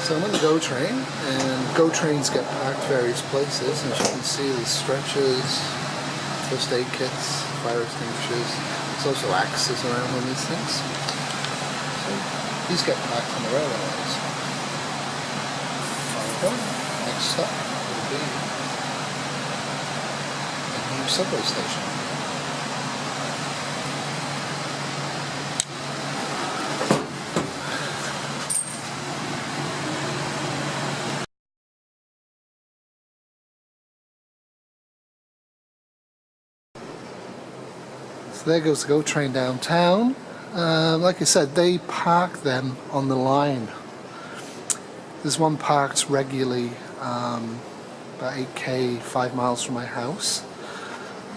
So I'm on the GO train, and GO trains get parked various places. And as you can see, there's stretchers, first aid kits, fire extinguishers. There's also axes around on these things. So these get parked on the railway lines. Next stop will be a new subway station. So there goes the GO train downtown. Like I said, they park them on the line. There's one parked regularly about 8k, 5 miles from my house.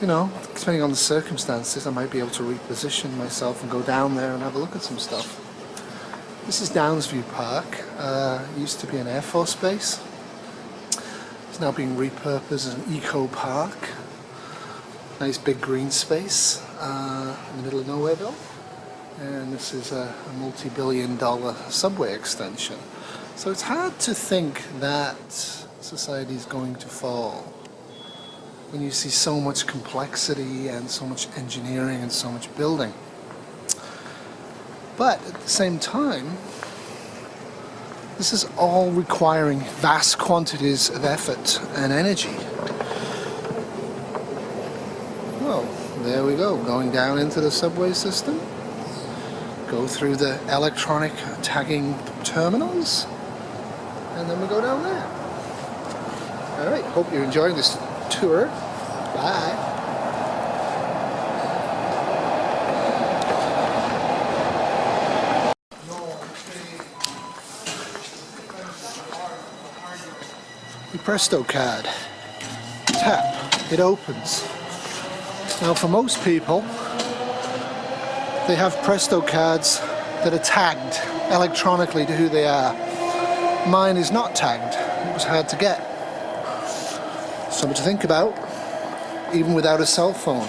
You know, depending on the circumstances, I might be able to reposition myself and go down there and have a look at some stuff. This is Downsview Park. It used to be an Air Force base. It's now being repurposed as an eco park. Nice big green space in the middle of Nowhereville. And this is a multi-billion-dollar subway extension. So it's hard to think that society is going to fall when you see so much complexity and so much engineering and so much building. But at the same time, this is all requiring vast quantities of effort and energy. Well, there we go, going down into the subway system. Go through the electronic tagging terminals, and then we go down there. Alright, hope you're enjoying this tour. Bye. The Presto card. Tap, it opens. Now for most people, they have Presto cards that are tagged electronically to who they are. Mine is not tagged. It was hard to get. Something to think about, even without a cell phone.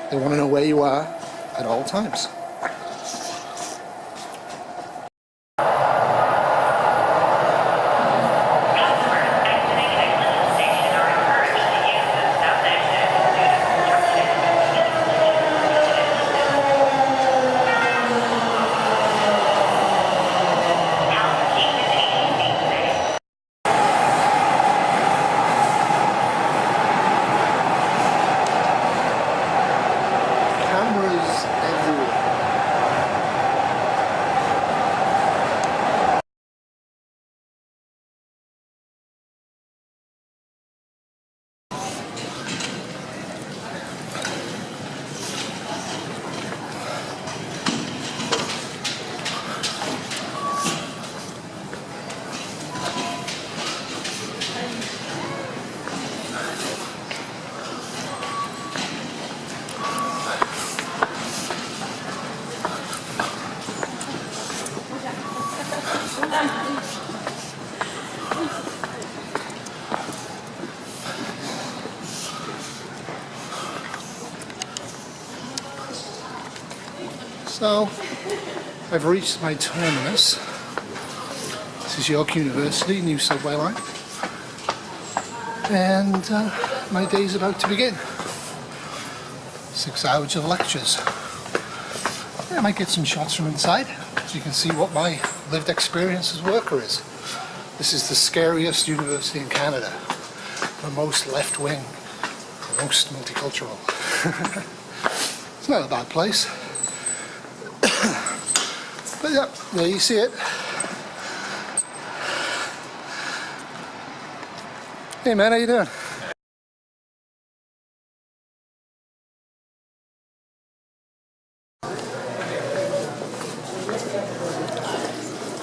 They want to know where you are at all times. So, I've reached my terminus. This is York University, new subway line. And my day's about to begin. 6 hours of lectures. Yeah, I might get some shots from inside, so you can see what my lived experience as a worker is. This is the scariest university in Canada. The most left-wing, the most multicultural. It's not a bad place. But yeah, there you see it. Hey man, how you doing?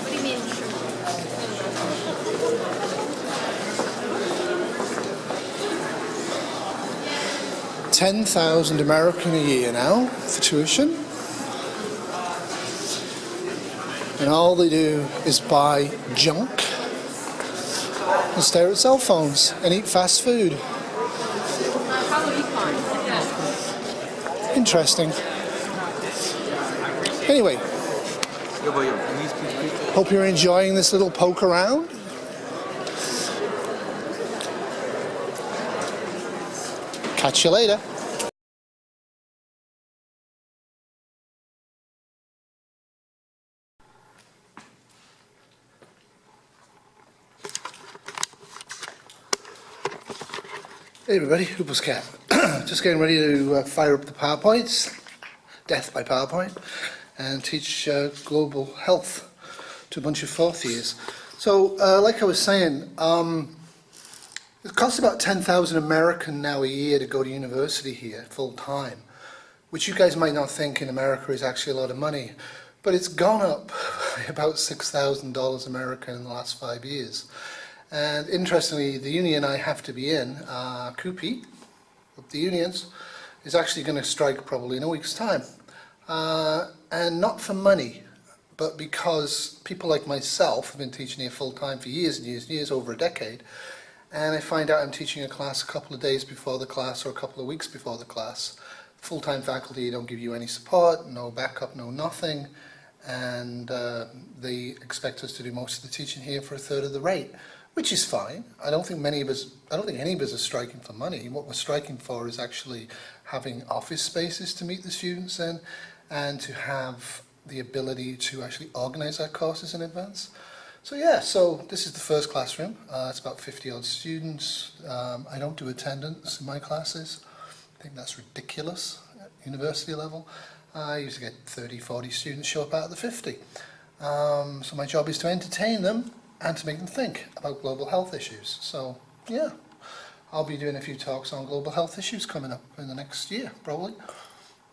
What do you mean? 10,000 American a year now for tuition. And all they do is buy junk and stare at cell phones and eat fast food. Interesting. Anyway, hope you're enjoying this little poke around. Catch you later. Hey everybody, Hoople's Cat. Just getting ready to fire up the PowerPoints, death by PowerPoint, and teach global health to a bunch of fourth years. So, like I was saying, it costs about 10,000 American now a year to go to university here full time, which you guys might not think in America is actually a lot of money, but it's gone up by about $6,000 American in the last 5 years. And interestingly, the union I have to be in, CUPE, of the unions, is actually going to strike probably in a week's time. And not for money, but because people like myself have been teaching here full time for years and years and years, over a decade, and I find out I'm teaching a class a couple of days before the class or a couple of weeks before the class. Full-time faculty don't give you any support, no backup, no nothing, and they expect us to do most of the teaching here for a third of the rate. Which is fine. I don't think any of us are striking for money. What we're striking for is actually having office spaces to meet the students in, and to have the ability to actually organize our courses in advance. So yeah, so this is the first classroom. It's about 50 odd students. I don't do attendance in my classes. I think that's ridiculous at university level. I usually get 30, 40 students show up out of the 50. So my job is to entertain them and to make them think about global health issues. So, yeah, I'll be doing a few talks on global health issues coming up in the next year, probably.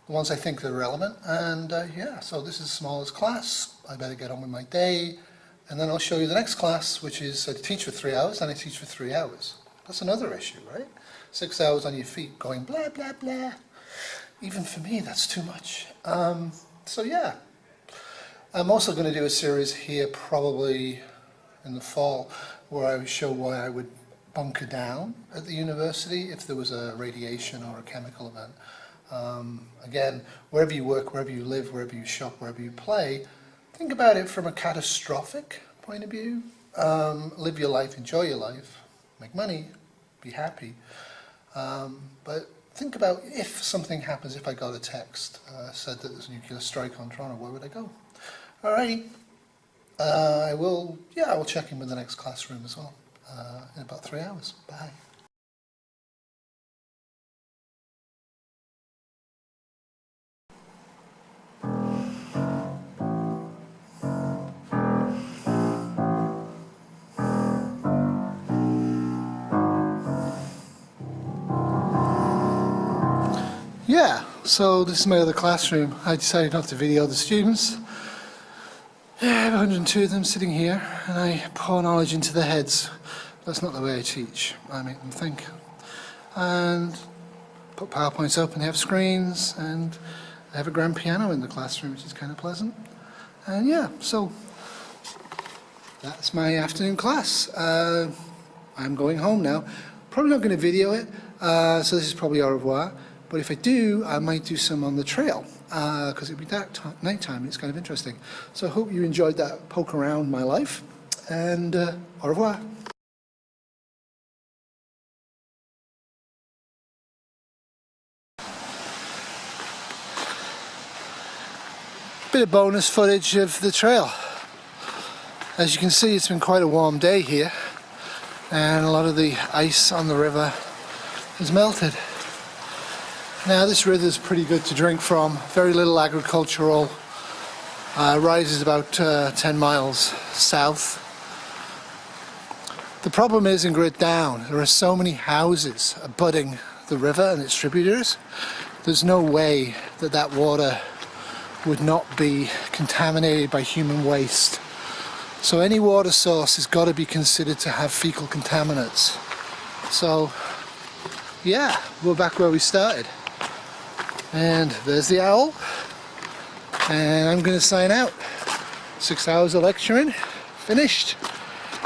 The ones I think are relevant. And yeah, so this is the smallest class. I better get on with my day. And then I'll show you the next class, which is I teach for 3 hours, and I teach for 3 hours. That's another issue, right? 6 hours on your feet going blah, blah, blah. Even for me, that's too much. So, yeah. I'm also going to do a series here probably in the fall, where I would show why I would bunker down at the university if there was a radiation or a chemical event. Again, wherever you work, wherever you live, wherever you shop, wherever you play, think about it from a catastrophic point of view. Live your life, enjoy your life, make money, be happy. But think about if something happens, if I got a text said that there's a nuclear strike on Toronto, where would I go? Alrighty. I will check in with the next classroom as well in about 3 hours. Bye. Yeah, so this is my other classroom. I decided not to video the students. Yeah, I have 102 of them sitting here, and I pour knowledge into their heads. That's not the way I teach. I make them think. And put PowerPoints up, and they have screens, and I have a grand piano in the classroom, which is kind of pleasant. And yeah, so that's my afternoon class. I'm going home now. Probably not going to video it, so this is probably au revoir. But if I do, I might do some on the trail, because it'll be dark nighttime, and it's kind of interesting. So I hope you enjoyed that poke around my life, and au revoir. Bit of bonus footage of the trail. As you can see, it's been quite a warm day here, and a lot of the ice on the river has melted. Now this river is pretty good to drink from, very little agricultural, rises about 10 miles south. The problem is in Grit Down, there are so many houses abutting the river and its tributaries. There's no way that that water would not be contaminated by human waste. So any water source has got to be considered to have fecal contaminants. So yeah, we're back where we started. And there's the owl, and I'm going to sign out. 6 hours of lecturing, finished.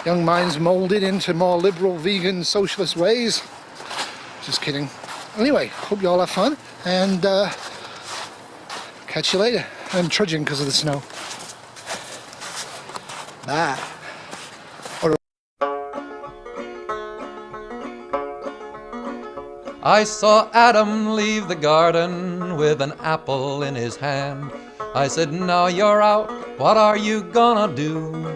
Young minds moulded into more liberal, vegan, socialist ways. Just kidding. Anyway, hope you all have fun, and catch you later. I'm trudging because of the snow. Bye. I saw Adam leave the garden with an apple in his hand. I said, now you're out, what are you gonna do?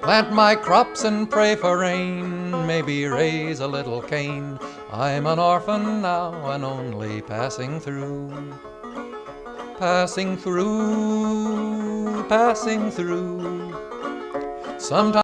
Plant my crops and pray for rain, maybe raise a little cane. I'm an orphan now and only passing through. Passing through, passing through. Sometimes